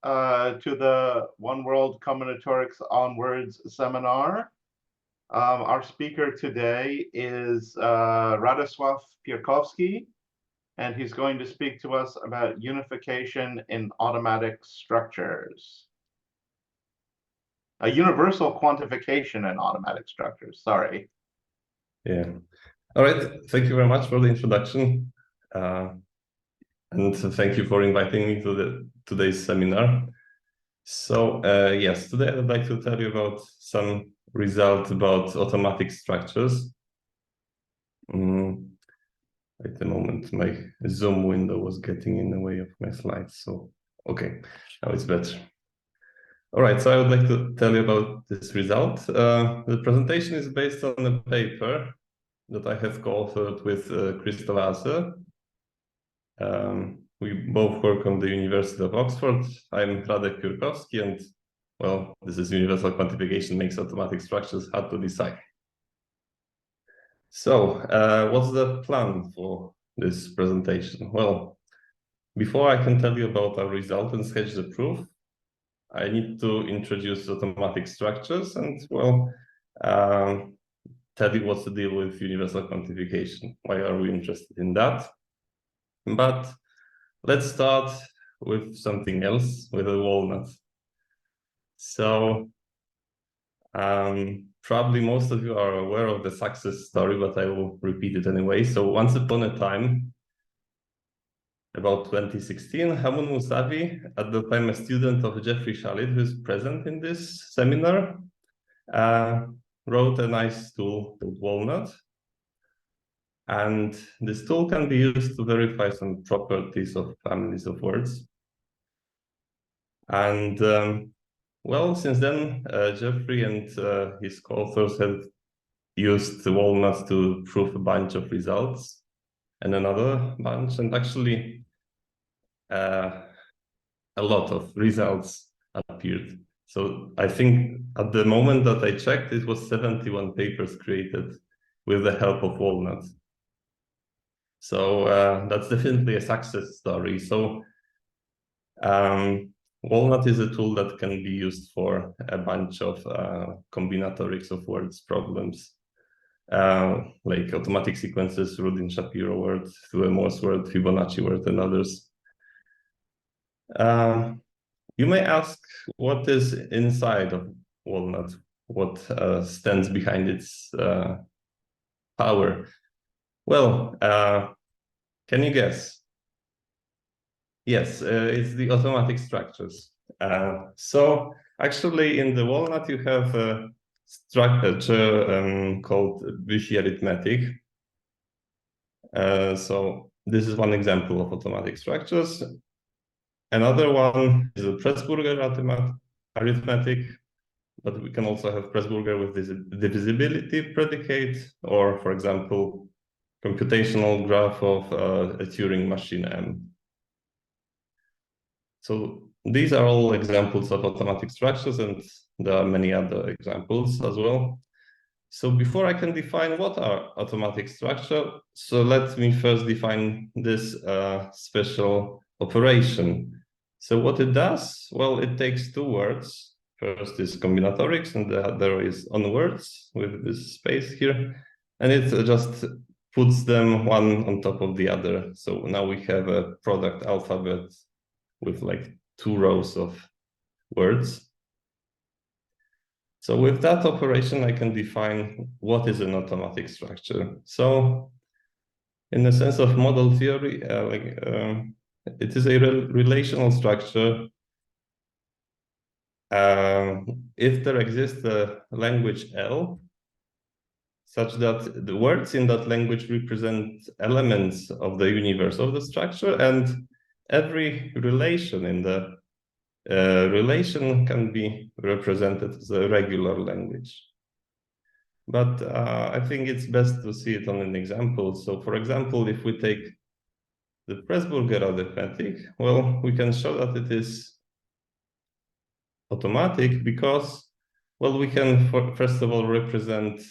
to the One World Combinatorics on Words seminar. Our speaker today is Radosław Piórkowski, and he's going to speak to us about unification in automatic structures. A universal quantification in automatic structures, sorry. Yeah. All right. Thank you very much for the introduction. And thank you for inviting me to today's seminar. So yes, today I'd like to tell you about some results about automatic structures. Wait a moment, my Zoom window was getting in the way of my slides. So, okay, now it's better. All right, so I would like to tell you about this result. The presentation is based on a paper that I have co-authored with Krzysztof. We both work on the University of Oxford. I'm Radek Piórkowski, and well, this is universal quantification makes automatic structures hard to decide. So, what's the plan for this presentation? Well, before I can tell you about our result and sketch the proof, I need to introduce automatic structures and, well, tell you what's the deal with universal quantification. Why are we interested in that? But let's start with something else, with a walnut. So probably most of you are aware of the success story, but I will repeat it anyway. So once upon a time, about 2016, Hamoun Mousavi, at the time a student of Jeffrey Shalit, who is present in this seminar, wrote a nice tool called Walnut. And this tool can be used to verify some properties of families of words. And well, since then, Jeffrey and his co-authors have used Walnut to prove a bunch of results and another bunch, and actually a lot of results appeared. So I think at the moment that I checked, it was 71 papers created with the help of Walnut. So that's definitely a success story. So Walnut is a tool that can be used for a bunch of combinatorics of words problems, like automatic sequences, Rudin-Shapiro word, through a Morse word, Fibonacci word, and others. You may ask, what is inside of Walnut? What stands behind its power? Well, can you guess? Yes, it's the automatic structures. So actually in the Walnut, you have a structure called Büchi arithmetic. So this is one example of automatic structures. Another one is a Pressburger arithmetic, but we can also have Pressburger with this divisibility predicate, or for example, computational graph of a Turing machine M. So these are all examples of automatic structures, and there are many other examples as well. So before I can define what are automatic structure, so let me first define this special operation. So what it does, well, it takes two words. First is combinatorics, and the other is on words with this space here. And it just puts them one on top of the other. So now we have a product alphabet with like two rows of words. So with that operation, I can define what is an automatic structure. So in the sense of model theory, it is a relational structure if there exists a language L, such that the words in that language represent elements of the universe of the structure, and every relation in the relation can be represented as a regular language. But I think it's best to see it on an example. So for example, if we take the Pressburger arithmetic, well, we can show that it is automatic because, well, we can first of all represent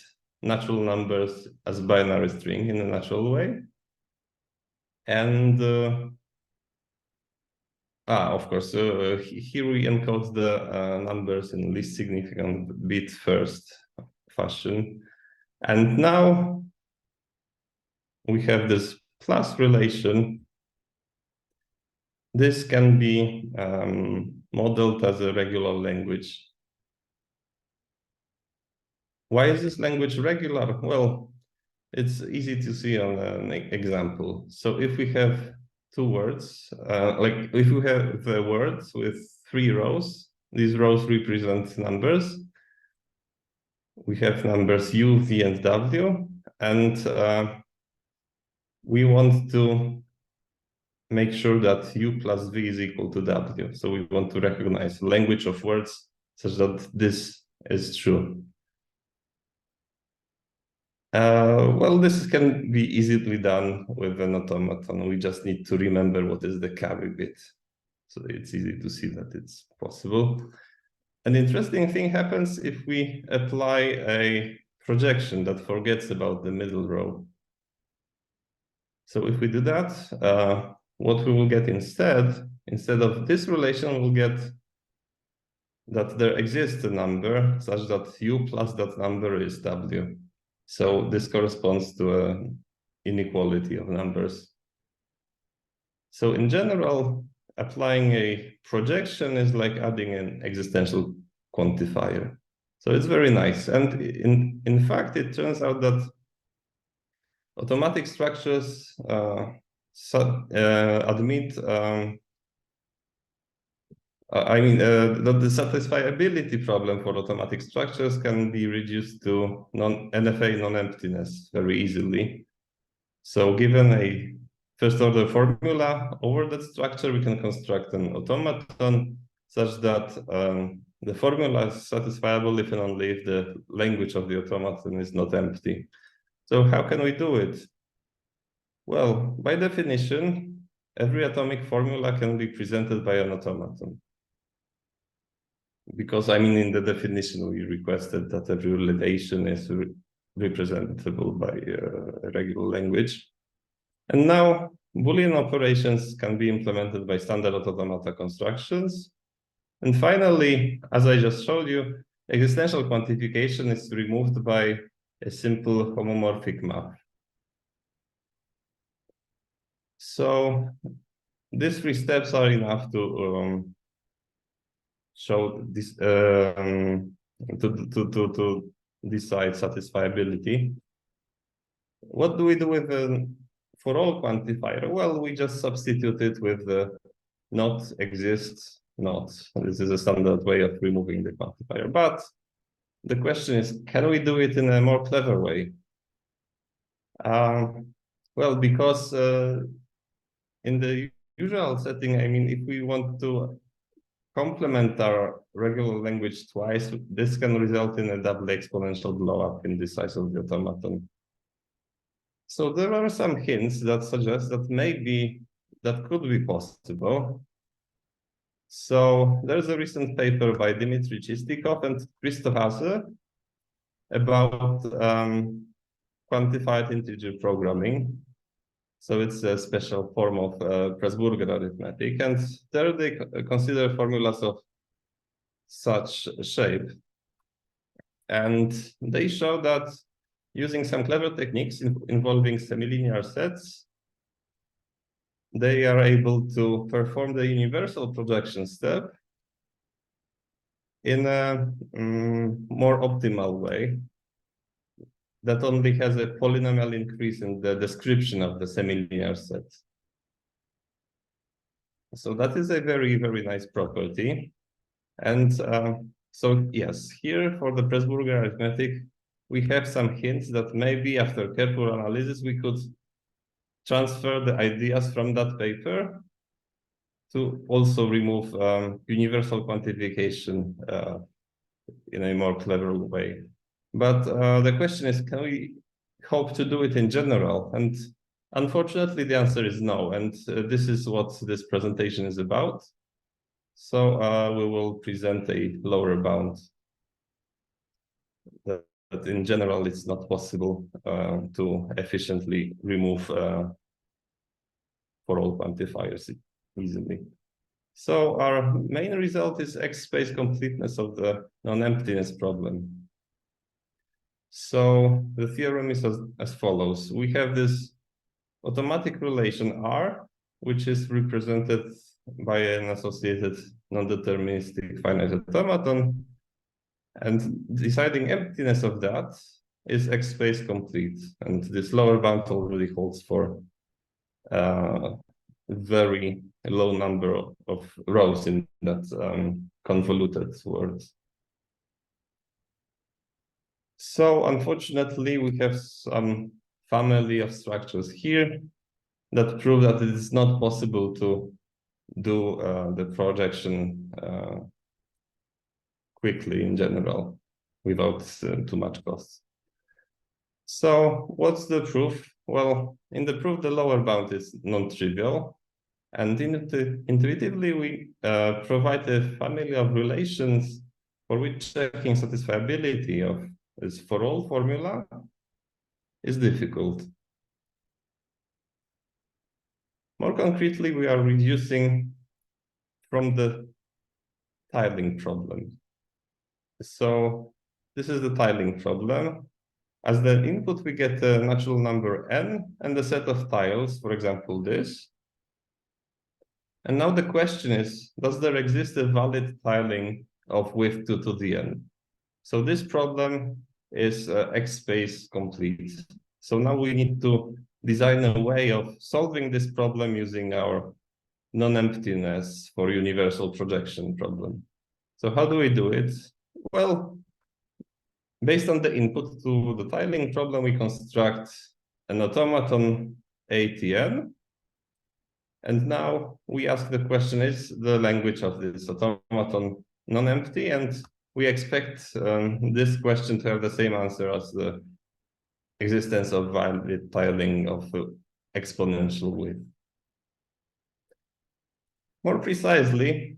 natural numbers as binary string in a natural way. And Of course. Here we encode the numbers in least significant bit first fashion. And now we have this plus relation. This can be modeled as a regular language. Why is this language regular? Well, it's easy to see on an example. So if we have two words, like if we have the words with 3 rows, these rows represent numbers. We have numbers U, V, and W, and we want to make sure that U plus V is equal to W. So we want to recognize language of words such that this is true. Well, this can be easily done with an automaton. We just need to remember what is the carry bit. So it's easy to see that it's possible. An interesting thing happens if we apply a projection that forgets about the middle row. So if we do that, what we will get instead of this relation, we'll get that there exists a number such that U plus that number is W. So this corresponds to an inequality of numbers. So in general, applying a projection is like adding an existential quantifier. So it's very nice. And in fact, it turns out that automatic structures admit that the satisfiability problem for automatic structures can be reduced to NFA non-emptiness very easily. So given a first-order formula over that structure, we can construct an automaton such that the formula is satisfiable if and only if the language of the automaton is not empty. So how can we do it? Well, by definition, every atomic formula can be presented by an automaton. Because in the definition, we requested that every relation is representable by a regular language. And now Boolean operations can be implemented by standard automata constructions. And finally, as I just showed you, existential quantification is removed by a simple homomorphic map. So these 3 steps are enough to show this to decide satisfiability. What do we do with the for all quantifier? Well, we just substitute it with the not exists not. This is a standard way of removing the quantifier. But the question is, can we do it in a more clever way? Well, because in the usual setting, if we want to complement our regular language twice, this can result in a double exponential blow-up in the size of the automaton. So there are some hints that suggest that maybe that could be possible. So there's a recent paper by Dmitry Chistikov and Christo Hase about quantified integer programming. So it's a special form of Pressburger arithmetic, and there they consider formulas of such shape. And they show that using some clever techniques involving semilinear sets, they are able to perform the universal projection step in a more optimal way that only has a polynomial increase in the description of the semilinear set. So that is a very, very nice property. And so yes, here for the Pressburger arithmetic, we have some hints that maybe after careful analysis, we could transfer the ideas from that paper to also remove universal quantification in a more clever way. But the question is, can we hope to do it in general? And unfortunately, the answer is no. And this is what this presentation is about. So we will present a lower bound. But in general, it's not possible to efficiently remove for all quantifiers easily. So our main result is X-space completeness of the non-emptiness problem. So the theorem is as follows. We have this automatic relation R, which is represented by an associated non-deterministic finite automaton. And deciding emptiness of that is X-space complete. And this lower bound already holds for a very low number of rows in that convoluted word. So unfortunately, we have some family of structures here that prove that it is not possible to do the projection quickly in general without too much cost. So what's the proof? Well, in the proof, the lower bound is non-trivial. And intuitively, we provide a family of relations for which checking satisfiability of this for all formula is difficult. More concretely, we are reducing from the tiling problem. So this is the tiling problem. As the input, we get a natural number n and a set of tiles, for example, this. And now the question is, does there exist a valid tiling of width 2 to the n? So this problem is X-space complete. So now we need to design a way of solving this problem using our non-emptiness for universal projection problem. So how do we do it? Well, based on the input to the tiling problem, we construct an automaton ATN. And now we ask the question, is the language of this automaton non-empty? And we expect this question to have the same answer as the existence of valid tiling of exponential width. More precisely,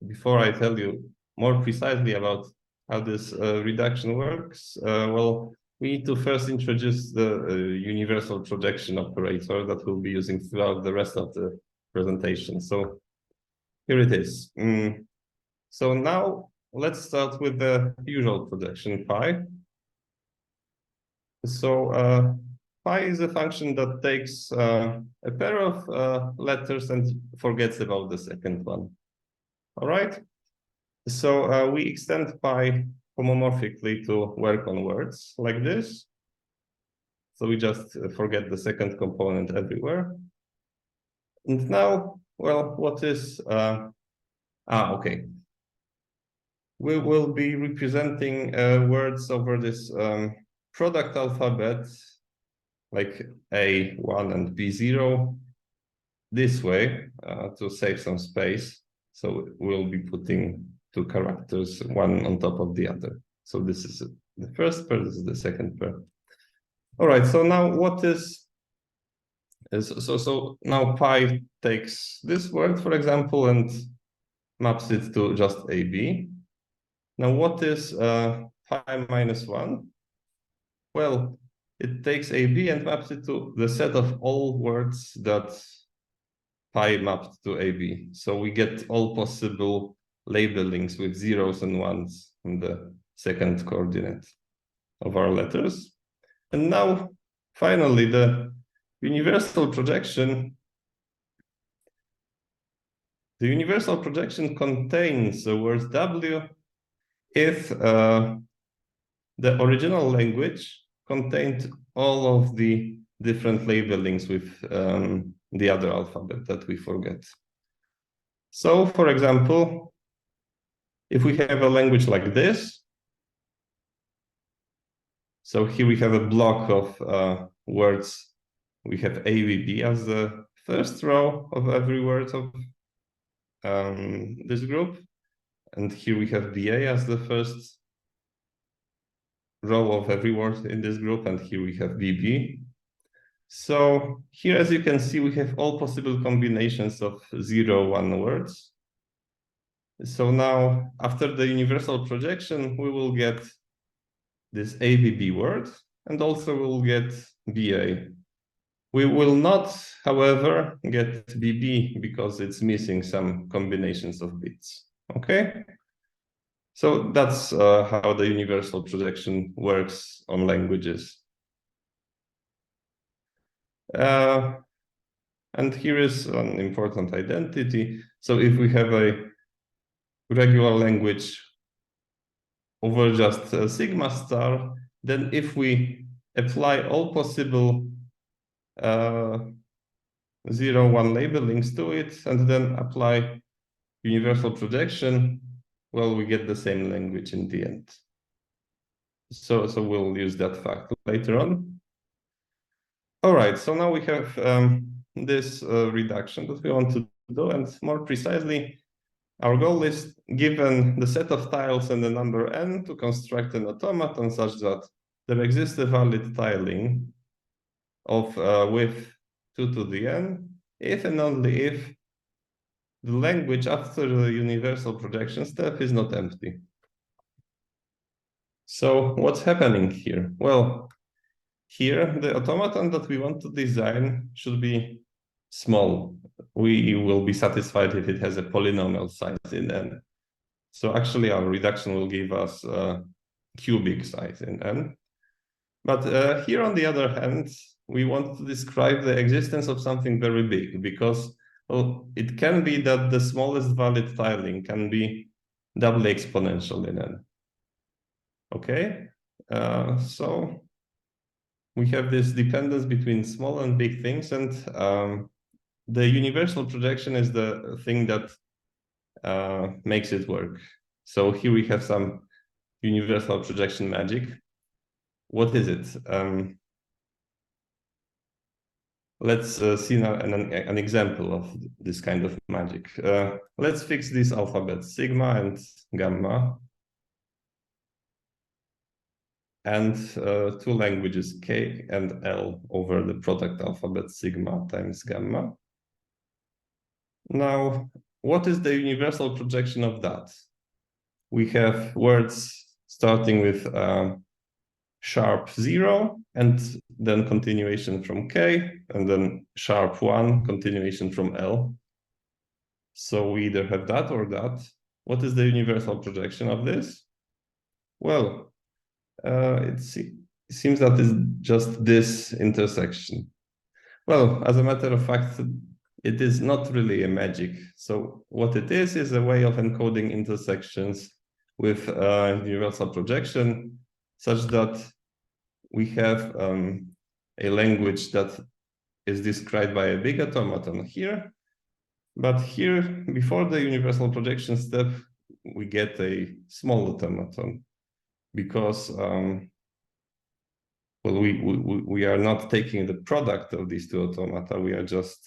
before I tell you more precisely about how this reduction works, well, we need to first introduce the universal projection operator that we'll be using throughout the rest of the presentation. So here it is. So now let's start with the usual projection pi. So pi is a function that takes a pair of letters and forgets about the second one. All right. So we extend pi homomorphically to work on words like this. So we just forget the second component everywhere. And now, well, what is, okay. We will be representing words over this product alphabet, like A1 and B0, this way to save some space. So we'll be putting two characters, one on top of the other. So this is the first pair, this is the second pair. All right, so now what is so now pi takes this word, for example, and maps it to just AB. Now what is pi minus 1? Well, it takes AB and maps it to the set of all words that pi mapped to AB. So we get all possible labelings with zeros and ones in the second coordinate of our letters. And now, finally, the universal projection. The universal projection contains the word W if the original language contained all of the different labelings with the other alphabet that we forget. So, for example, if we have a language like this, so here we have a block of words. We have ABB as the first row of every word of this group. And here we have BA as the first row of every word in this group. And here we have BB. So here, as you can see, we have all possible combinations of 0, 1 words. So now, after the universal projection, we will get this ABB word, and also we'll get BA, We will not, however, get BB because it's missing some combinations of bits. Okay? So that's how the universal projection works on languages. And here is an important identity. So if we have a regular language over just a sigma star, then if we apply all possible 0, 1 labelings to it and then apply universal projection, well, we get the same language in the end. So we'll use that fact later on. All right, so now we have this reduction that we want to do, and more precisely, our goal is, given the set of tiles and the number n, to construct an automaton such that there exists a valid tiling of width 2 to the n, if and only if the language after the universal projection step is not empty. So what's happening here? Well, here the automaton that we want to design should be small. We will be satisfied if it has a polynomial size in n. So actually our reduction will give us a cubic size in n. But here on the other hand, we want to describe the existence of something very big, because well, it can be that the smallest valid tiling can be doubly exponential in n. Okay, so we have this dependence between small and big things, and the universal projection is the thing that makes it work. So here we have some universal projection magic. What is it? Let's see now an example of this kind of magic. Let's fix these alphabets, sigma and gamma, and two languages, K and L, over the product alphabet sigma times gamma. Now, what is the universal projection of that? We have words starting with sharp 0, and then continuation from K, and then sharp 1, continuation from L. So we either have that or that. What is the universal projection of this? Well, it seems that it's just this intersection. Well, as a matter of fact, it is not really a magic. So what it is a way of encoding intersections with universal projection, such that we have a language that is described by a big automaton here. But here, before the universal projection step, we get a small automaton, because well, we are not taking the product of these two automata. We are just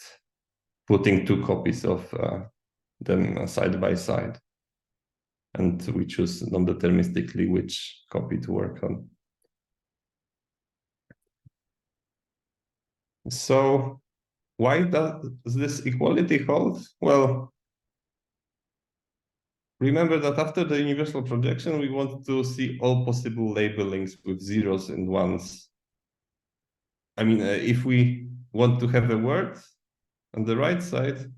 putting two copies of them side by side, and we choose non-deterministically which copy to work on. So why does this equality hold? Well, remember that after the universal projection, we want to see all possible labelings with zeros and ones. I mean, if we want to have a word on the right side,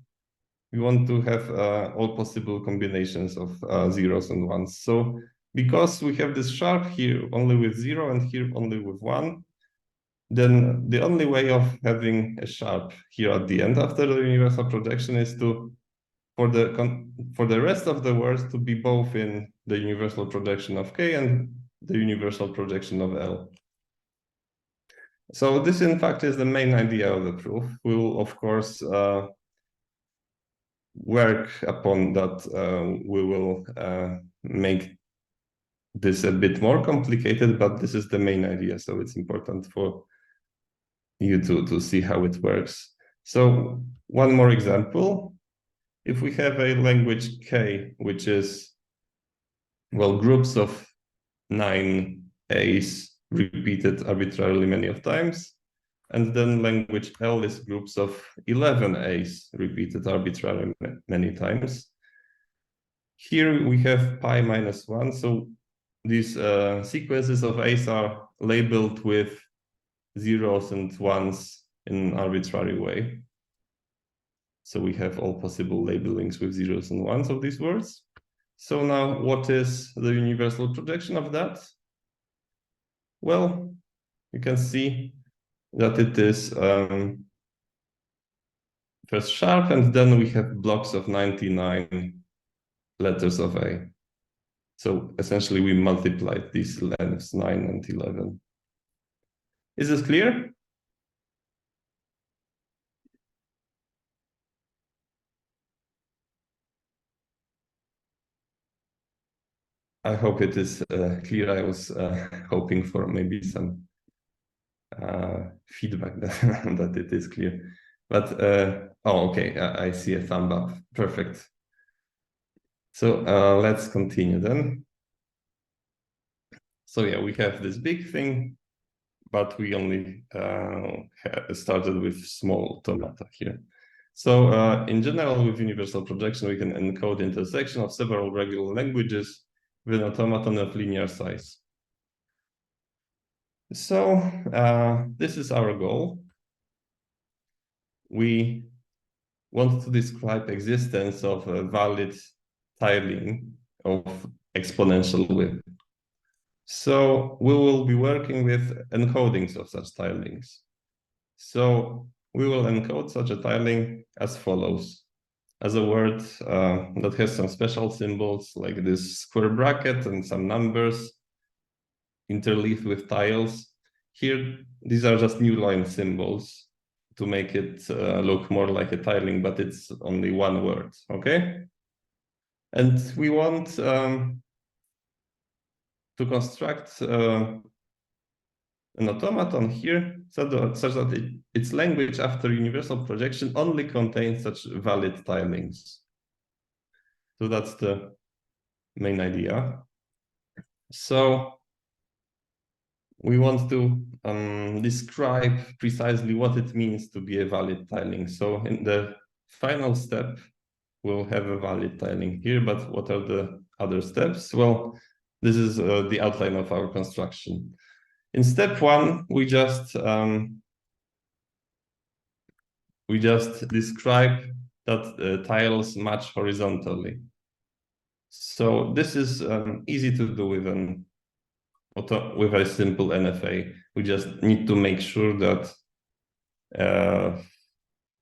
we want to have all possible combinations of zeros and ones. So because we have this sharp here only with 0 and here only with 1, then the only way of having a sharp here at the end after the universal projection is to, for the rest of the words, to be both in the universal projection of K and the universal projection of L. So this, in fact, is the main idea of the proof. We will, of course, work upon that. We will make this a bit more complicated, but this is the main idea. So it's important for you to see how it works. So one more example. If we have a language K, which is, well, groups of 9 A's repeated arbitrarily many of times, and then language L is groups of 11 A's repeated arbitrarily many times. Here we have pi minus 1, so these sequences of A's are labeled with zeros and ones in an arbitrary way. So we have all possible labelings with zeros and ones of these words. So now what is the universal projection of that? Well, you can see that it is first sharp, and then we have blocks of 99 letters of A. So essentially we multiplied these lengths 9 and 11. Is this clear? I hope it is clear. I was hoping for maybe some feedback that it is clear. But, oh, okay, I see a thumb up. Perfect. So let's continue then. So yeah, we have this big thing, but we only started with small automata here. So in general, with universal projection, we can encode intersection of several regular languages with an automaton of linear size. So this is our goal. We want to describe existence of a valid tiling of exponential width. So we will be working with encodings of such tilings. So we will encode such a tiling as follows. As a word that has some special symbols like this square bracket and some numbers interleaved with tiles. Here, these are just new line symbols to make it look more like a tiling, but it's only one word, okay? And we want to construct an automaton here such that its language after universal projection only contains such valid tilings. So that's the main idea. So we want to describe precisely what it means to be a valid tiling. So in the final step, we'll have a valid tiling here, but what are the other steps? Well, this is the outline of our construction. In step one, we just describe that tiles match horizontally. So this is easy to do with a simple NFA. We just need to make sure that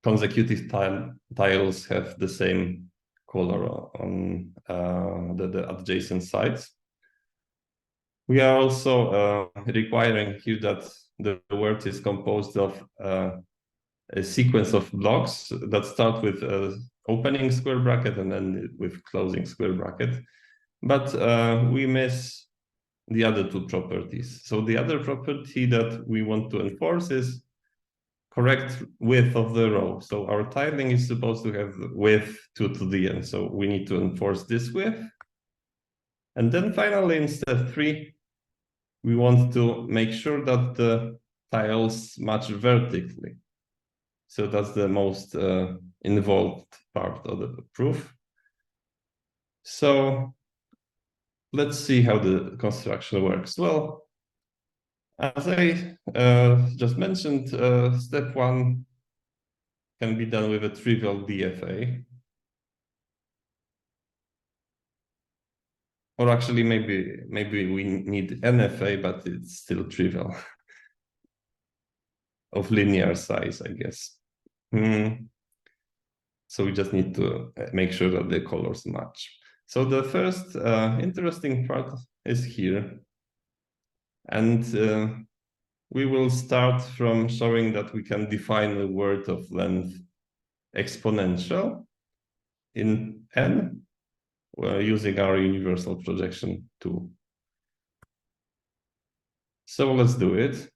consecutive tiles have the same color on the adjacent sides. We are also requiring here that the word is composed of a sequence of blocks that start with opening square bracket and then with closing square bracket. But we miss the other two properties. So the other property that we want to enforce is correct width of the row. So our tiling is supposed to have width 2 to the n. So we need to enforce this width. And then finally, in step 3, we want to make sure that the tiles match vertically. So that's the most involved part of the proof. So let's see how the construction works. Well, as I just mentioned, step 1 can be done with a trivial DFA. Or actually, maybe we need NFA, but it's still trivial. Of linear size, I guess. So we just need to make sure that the colors match. So the first interesting part is here. And we will start from showing that we can define a word of length exponential in n using our universal projection tool. So let's do it.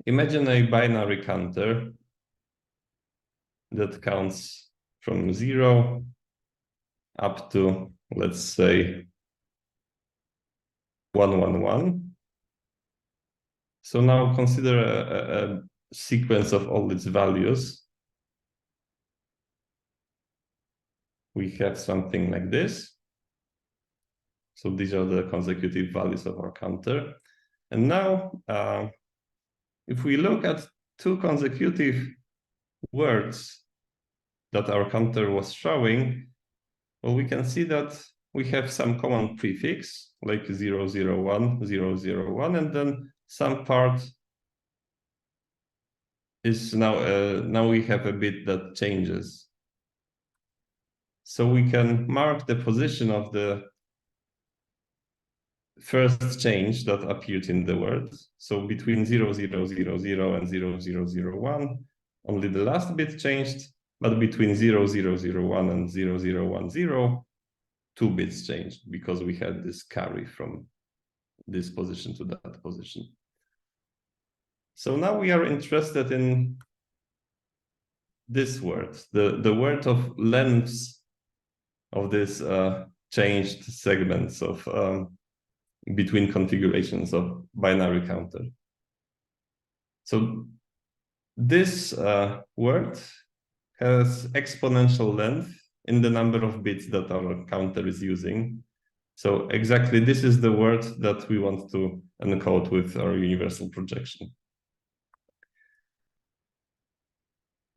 Imagine a binary counter that counts from 0 up to, let's say, 111. So now consider a sequence of all its values. We have something like this. So these are the consecutive values of our counter. And now, if we look at two consecutive words that our counter was showing, well, we can see that we have some common prefix like 001, 001, and then some part is now we have a bit that changes. So we can mark the position of the first change that appeared in the word. So between 0000 and 0001, only the last bit changed, but between 0001 and 0010, 2 bits changed because we had this carry from this position to that position. So now we are interested in this word, the word of lengths of this changed segments of between configurations of binary counter. So this word has exponential length in the number of bits that our counter is using. So exactly this is the word that we want to encode with our universal projection.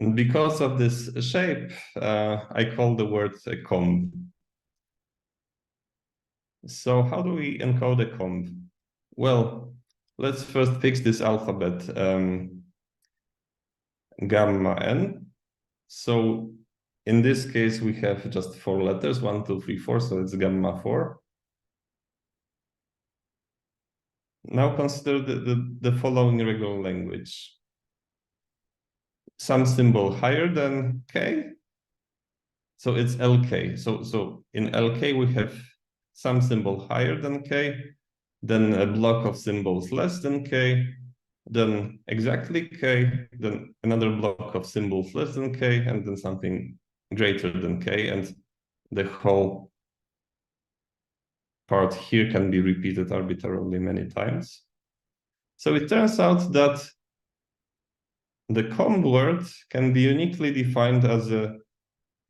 And because of this shape, I call the word a comb. So how do we encode a comb? Well, let's first fix this alphabet, gamma n. So in this case, we have just 4 letters, 1, 2, 3, 4, so it's gamma 4. Now consider the following regular language. Some symbol higher than k, so it's lk. So in lk, we have some symbol higher than k, then a block of symbols less than k, then exactly k, then another block of symbols less than k, and then something greater than k, and the whole part here can be repeated arbitrarily many times. So it turns out that the comb word can be uniquely defined as an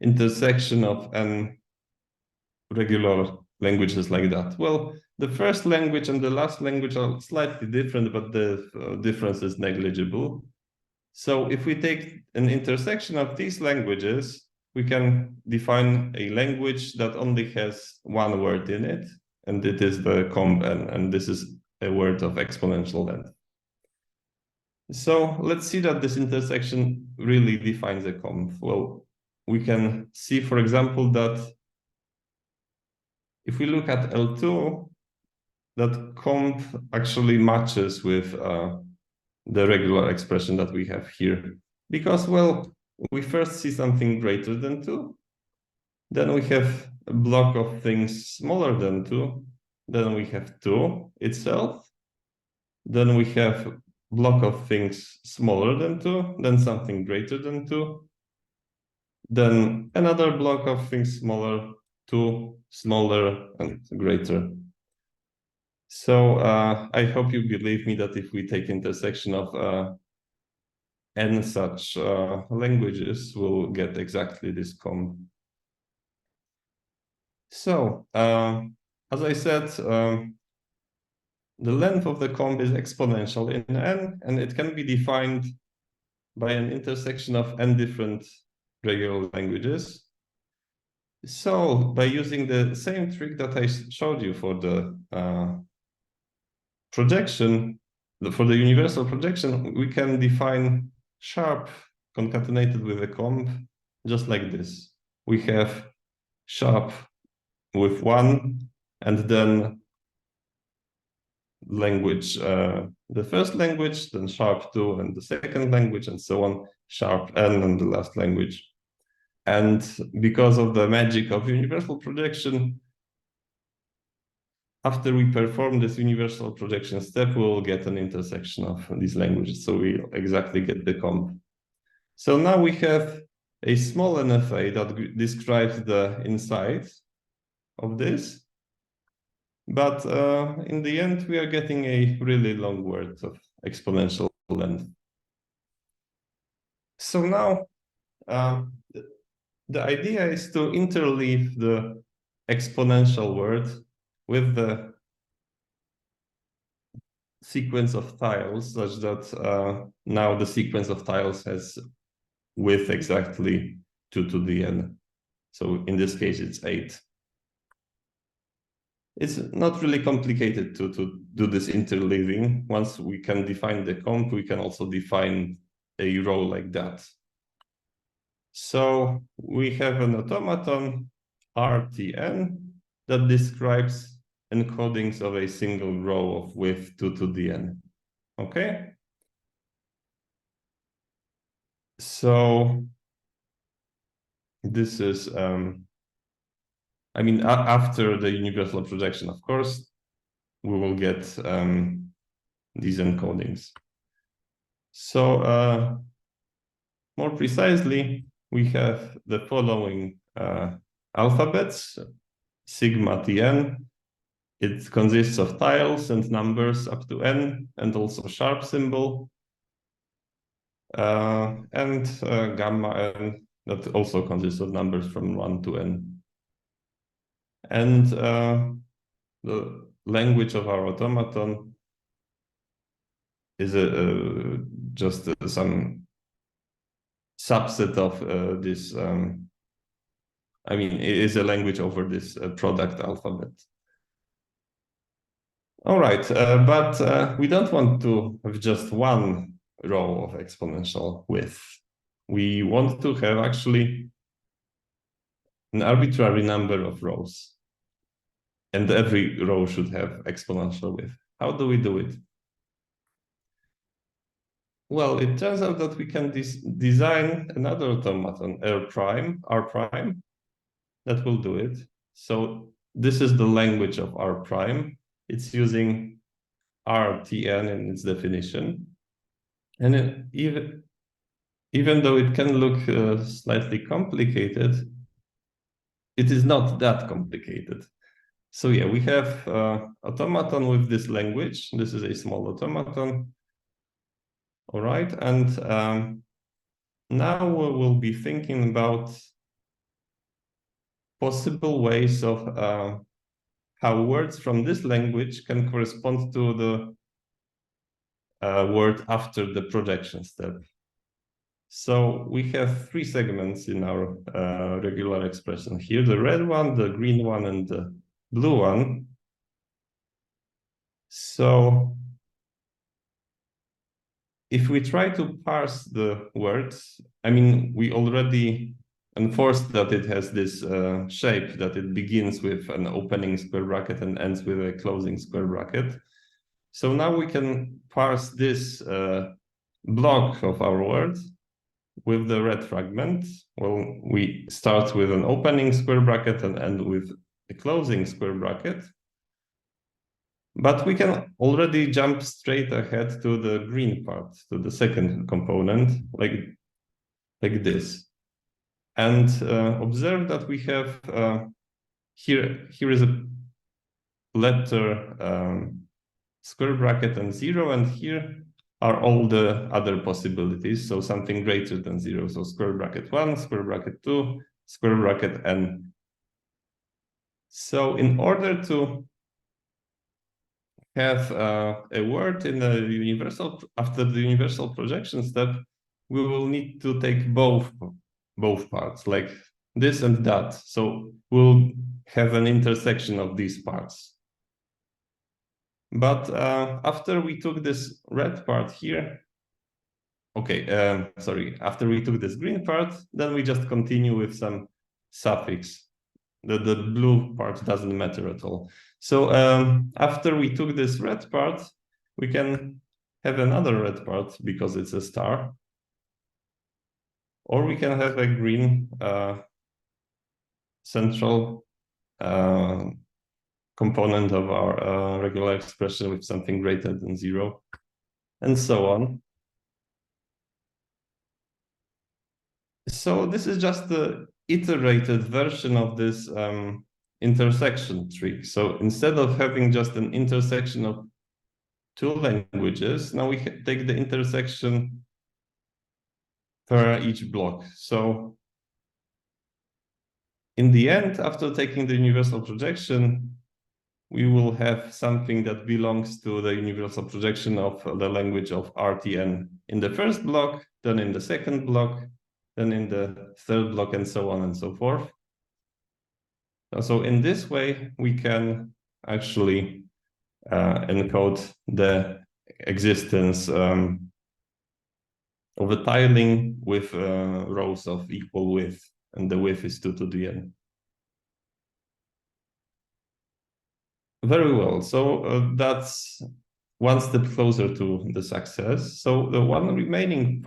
intersection of n regular languages like that. Well, the first language and the last language are slightly different, but the difference is negligible. So if we take an intersection of these languages, we can define a language that only has one word in it, and it is the comb n, and this is a word of exponential length. So let's see that this intersection really defines a comb. Well, we can see, for example, that if we look at L2, that comb actually matches with the regular expression that we have here. Because, well, we first see something greater than 2, then we have a block of things smaller than 2, then we have 2 itself, then we have block of things smaller than 2, then something greater than 2, then another block of things smaller, 2, smaller, and greater. So I hope you believe me that if we take intersection of n such languages, we'll get exactly this comb. So as I said, the length of the comb is exponential in n, and it can be defined by an intersection of n different regular languages. So by using the same trick that I showed you for the projection, for the universal projection, we can define sharp concatenated with a comb just like this. We have sharp with 1, and then language, the first language, then sharp 2, and the second language, and so on, sharp n, and the last language. And because of the magic of universal projection, after we perform this universal projection step, we'll get an intersection of these languages. So we exactly get the comb. So now we have a small NFA that describes the inside of this. But in the end, we are getting a really long word of exponential length. So now the idea is to interleave the exponential word with the sequence of tiles such that now the sequence of tiles has width exactly 2 to the n. So in this case, it's 8. It's not really complicated to do this interleaving. Once we can define the comp, we can also define a row like that. So we have an automaton RTN that describes encodings of a single row of width 2 to the n. Okay? So this is, I mean, after the universal projection, of course, we will get these encodings. So more precisely, we have the following alphabets, sigma Tn. It consists of tiles and numbers up to n, and also sharp symbol, and gamma n, that also consists of numbers from 1 to n. And the language of our automaton is just some subset of this. I mean, it is a language over this product alphabet. All right, but we don't want to have just one row of exponential width. We want to have actually an arbitrary number of rows. And every row should have exponential width. How do we do it? Well, it turns out that we can design another automaton, R prime, that will do it. So this is the language of R prime. It's using RTN in its definition. And even though it can look slightly complicated, it is not that complicated. So yeah, we have automaton with this language. This is a small automaton. All right, and now we will be thinking about possible ways of how words from this language can correspond to the word after the projection step. So we have 3 segments in our regular expression here, the red one, the green one, and the blue one. So if we try to parse the words, I mean, we already enforced that it has this shape, that it begins with an opening square bracket and ends with a closing square bracket. So now we can parse this block of our word with the red fragment. Well, we start with an opening square bracket and end with a closing square bracket. But we can already jump straight ahead to the green part, to the second component, like this. And observe that we have here is a letter square bracket and 0, and here are all the other possibilities. So something greater than 0. So square bracket 1, square bracket 2, square bracket n. So in order to have a word in the universal, after the universal projection step, we will need to take both parts, like this and that. So we'll have an intersection of these parts. But after we took this red part here, okay, sorry, after we took this green part, then we just continue with some suffix. The blue part doesn't matter at all. So after we took this red part, we can have another red part because it's a star. Or we can have a green central component of our regular expression with something greater than 0, and so on. So this is just the iterated version of this intersection trick. So instead of having just an intersection of 2 languages, now we take the intersection per each block. So in the end, after taking the universal projection, we will have something that belongs to the universal projection of the language of RTN in the first block, then in the second block, then in the third block, and so on and so forth. So in this way, we can actually encode the existence of a tiling with rows of equal width, and the width is 2 to the n. Very well, so that's one step closer to the success. So the one remaining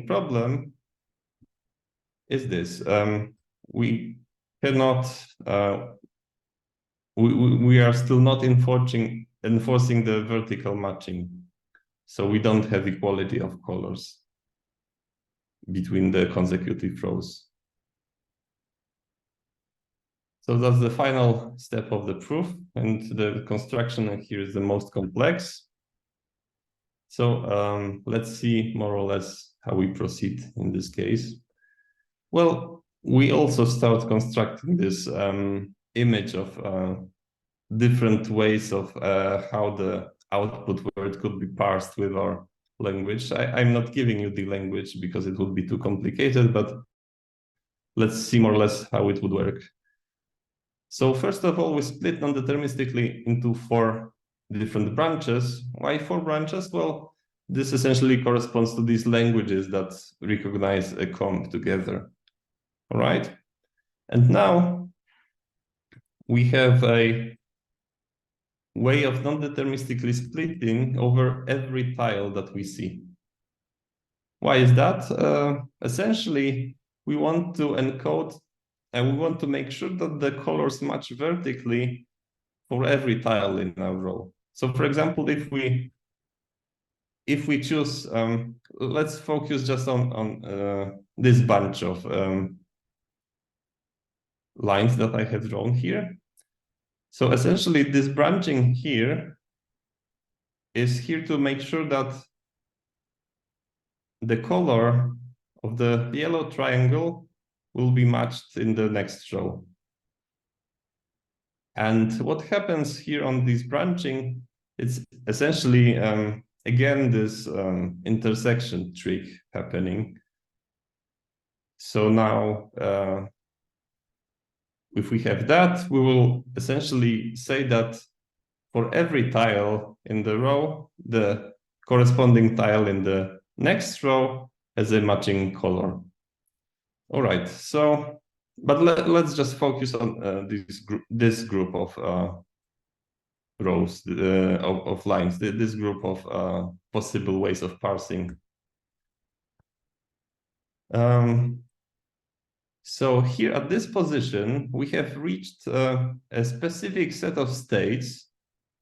problem is this. We cannot, we are still not enforcing the vertical matching. So we don't have equality of colors between the consecutive rows. So that's the final step of the proof, and the construction here is the most complex. So let's see more or less how we proceed in this case. Well, we also start constructing this image of different ways of how the output word could be parsed with our language. I'm not giving you the language because it would be too complicated, but let's see more or less how it would work. So first of all, we split non-deterministically into 4 different branches. Why 4 branches? Well, this essentially corresponds to these languages that recognize a comb together. All right. And now we have a way of non-deterministically splitting over every tile that we see. Why is that? Essentially, we want to encode and we want to make sure that the colors match vertically for every tile in our row. So for example, if we choose, let's focus just on this bunch of lines that I have drawn here. So essentially this branching here is here to make sure that the color of the yellow triangle will be matched in the next row. And what happens here on this branching, it's essentially, again, this intersection trick happening. So now, if we have that, we will essentially say that for every tile in the row, the corresponding tile in the next row has a matching color. All right, so, but let's just focus on this group of rows, of lines, this group of possible ways of parsing. So here at this position, we have reached a specific set of states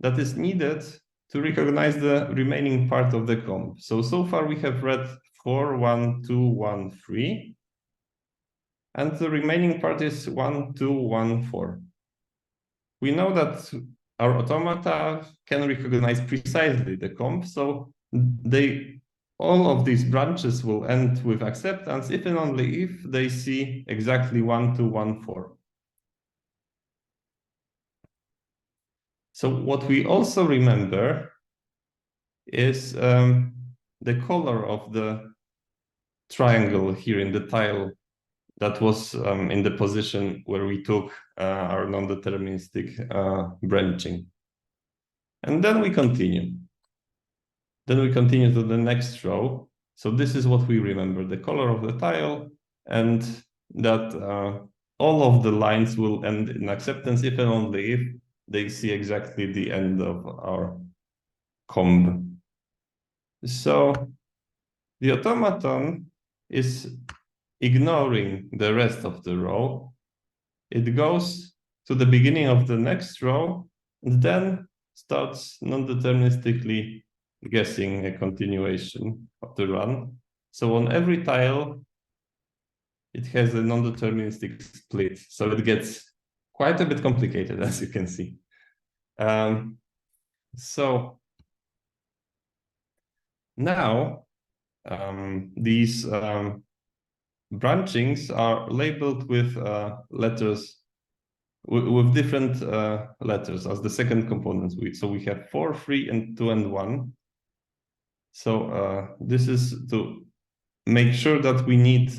that is needed to recognize the remaining part of the comb. So far we have read 4, 1, 2, 1, 3. And the remaining part is 1, 2, 1, 4. We know that our automata can recognize precisely the comb, so all of these branches will end with acceptance if and only if they see exactly 1, 2, 1, 4. So what we also remember is the color of the triangle here in the tile that was in the position where we took our non-deterministic branching. And then we continue. Then we continue to the next row. So this is what we remember, the color of the tile, and that all of the lines will end in acceptance if and only if they see exactly the end of our comb. So the automaton is ignoring the rest of the row. It goes to the beginning of the next row and then starts non-deterministically guessing a continuation of the run. So on every tile, it has a non-deterministic split. So it gets quite a bit complicated, as you can see. So now these branchings are labeled with letters with different letters as the second component. So we have 4, 3, and 2, and 1. So this is to make sure that we need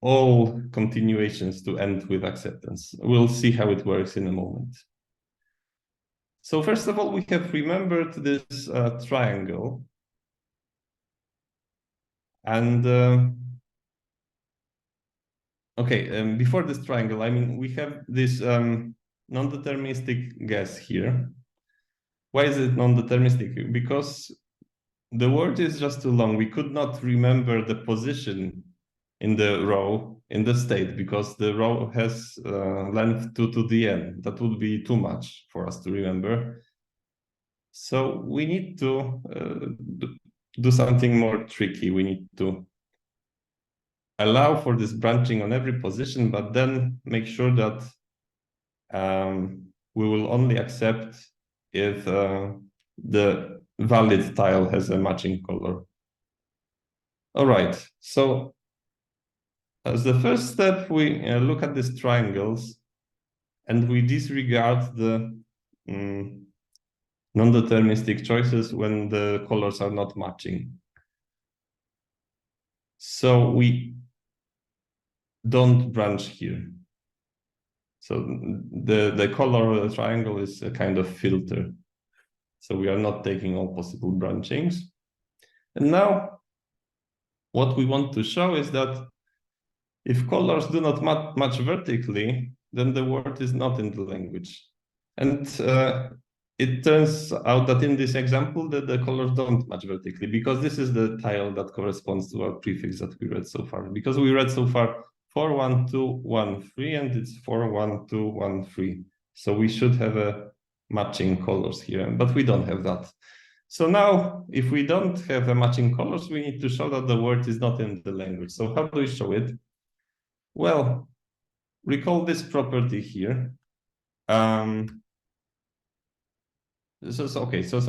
all continuations to end with acceptance. We'll see how it works in a moment. So first of all, we have remembered this triangle. And okay, before this triangle, I mean, we have this non-deterministic guess here. Why is it non-deterministic? Because the word is just too long. We could not remember the position in the row, in the state, because the row has length 2 to the n. That would be too much for us to remember. So we need to do something more tricky. We need to allow for this branching on every position, but then make sure that we will only accept if the valid tile has a matching color. All right, so as the first step, we look at these triangles and we disregard the non-deterministic choices when the colors are not matching. So we don't branch here. So the color of the triangle is a kind of filter. So we are not taking all possible branchings. And now what we want to show is that if colors do not match vertically, then the word is not in the language. And it turns out that in this example that the colors don't match vertically, because this is the tile that corresponds to our prefix that we read so far. Because we read so far 4, 1, 2, 1, 3, and it's 4, 1, 2, 1, 3. So we should have a matching colors here, but we don't have that. So now, if we don't have a matching colors, we need to show that the word is not in the language. So how do we show it? Well, recall this property here. So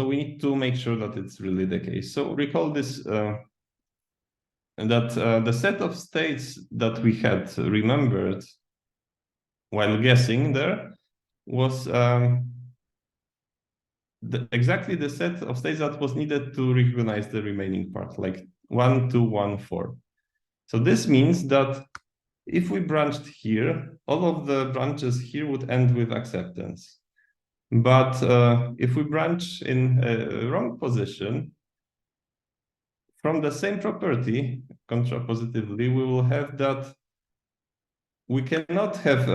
we need to make sure that it's really the case. So recall this, that the set of states that we had remembered while guessing there was exactly the set of states that was needed to recognize the remaining part, like 1, 2, 1, 4. So this means that if we branched here, all of the branches here would end with acceptance. But if we branch in a wrong position, from the same property, contrapositively, we will have that we cannot have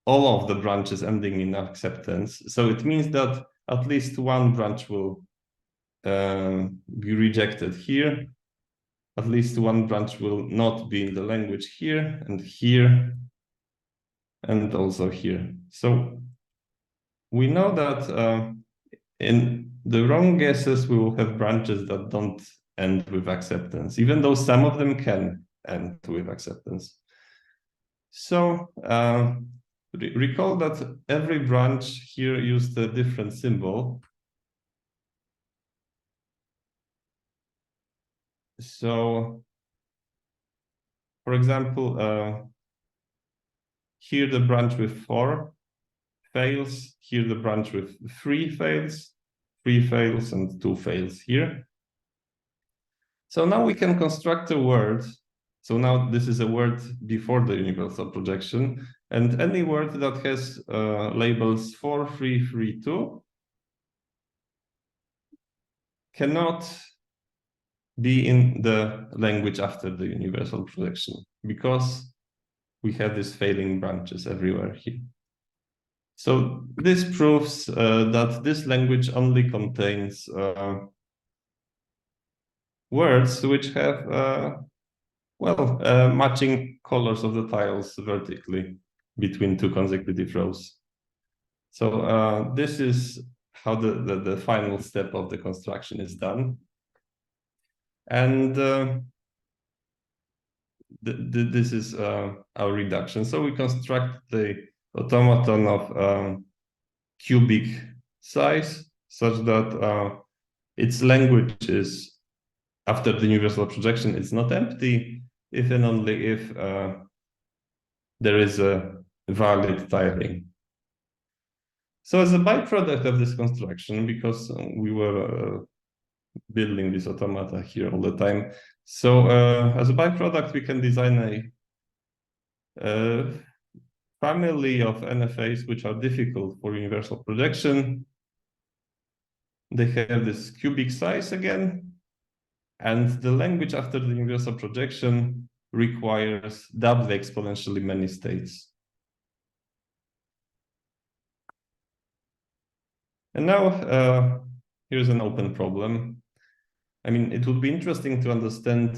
all of the branches ending in acceptance. So it means that at least one branch will be rejected here. At least one branch will not be in the language here, and also here. So we know that in the wrong guesses, we will have branches that don't end with acceptance, even though some of them can end with acceptance. So recall that every branch here used a different symbol. So, for example, here the branch with 4 fails, here the branch with 3 fails, 3 fails, and 2 fails here. So now we can construct a word. So now this is a word before the universal projection, and any word that has labels 4, 3, 3, 2 cannot be in the language after the universal projection, because we have these failing branches everywhere here. So this proves that this language only contains words which have matching colors of the tiles vertically between 2 consecutive rows. So this is how the final step of the construction is done. And this is our reduction. So we construct the automaton of cubic size such that its language is, after the universal projection, it's not empty if and only if there is a valid tiling. So as a byproduct of this construction, because we were building this automata here all the time, so as a byproduct, we can design a family of NFAs which are difficult for universal projection. They have this cubic size again, and the language after the universal projection requires doubly exponentially many states. And now here's an open problem. I mean, it would be interesting to understand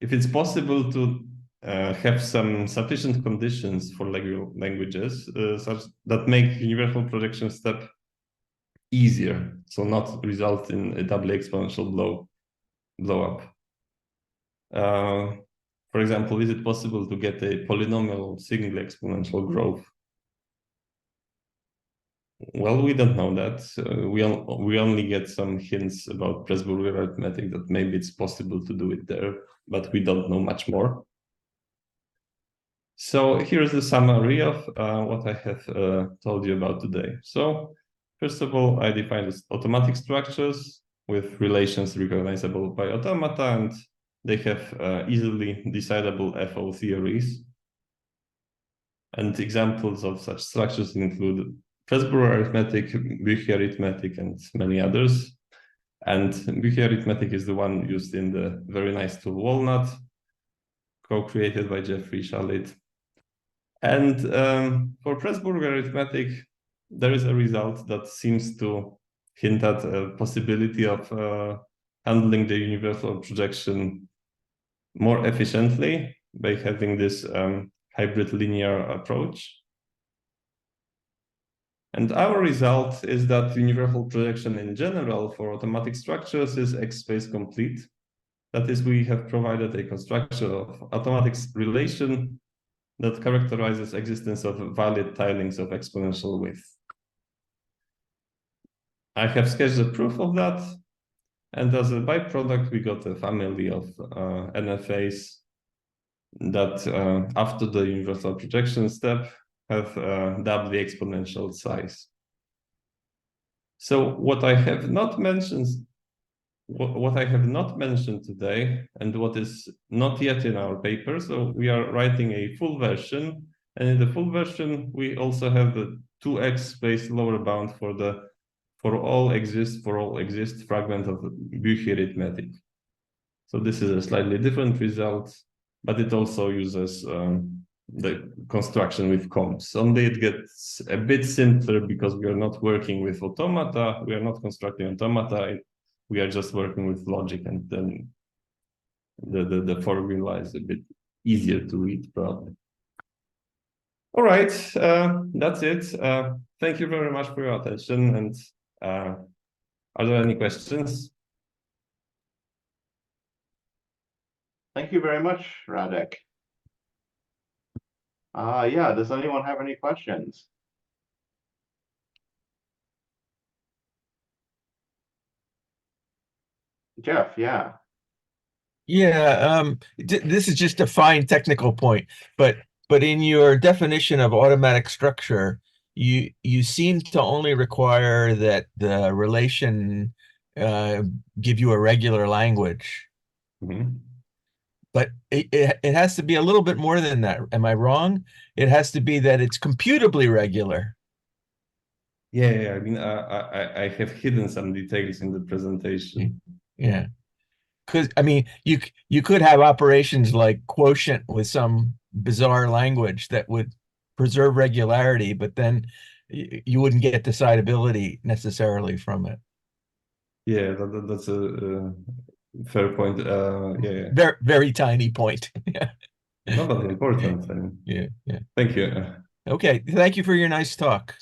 if it's possible to have some sufficient conditions for languages such that make universal projection step easier, so not result in a doubly exponential blow up. For example, is it possible to get a polynomial single exponential growth? Well, we don't know that. We only get some hints about Pressburg arithmetic that maybe it's possible to do it there, but we don't know much more. So here's the summary of what I have told you about today. So first of all, I defined automatic structures with relations recognizable by automata, and they have easily decidable FO theories. And examples of such structures include Pressburg arithmetic, Büchi arithmetic, and many others. And Büchi arithmetic is the one used in the very nice tool Walnut, co-created by Jeffrey Shalit. And for Pressburg arithmetic, there is a result that seems to hint at a possibility of handling the universal projection more efficiently by having this hybrid linear approach. And our result is that universal projection in general for automatic structures is ExpSpace complete. That is, we have provided a construction of automatic relation that characterizes existence of valid tilings of exponential width. I have sketched a proof of that, and as a byproduct, we got a family of NFAs that after the universal projection step have doubly exponential size. So what I have not mentioned, today, and what is not yet in our paper, so we are writing a full version, and in the full version we also have the 2x space lower bound for all exist fragment of Büchi arithmetic. So this is a slightly different result, but it also uses the construction with comps. Only it gets a bit simpler because we are not working with automata, we are not constructing automata, we are just working with logic, and then the formula is a bit easier to read probably. All right, that's it. Thank you very much for your attention, and are there any questions? Thank you very much, Radek. Yeah, does anyone have any questions? Jeff, yeah. Yeah, this is just a fine technical point, but in your definition of automatic structure, you seem to only require that the relation give you a regular language. Mm-hmm. But it has to be a little bit more than that. Am I wrong? It has to be that it's computably regular. Yeah, I mean, I have hidden some details in the presentation. Yeah, because I mean, you could have operations like quotient with some bizarre language that would preserve regularity, but then you wouldn't get decidability necessarily from it. Yeah, that's a fair point. Yeah. Very, very tiny point. Yeah. No, but important. Yeah. Thank you. Okay. Thank you for your nice talk.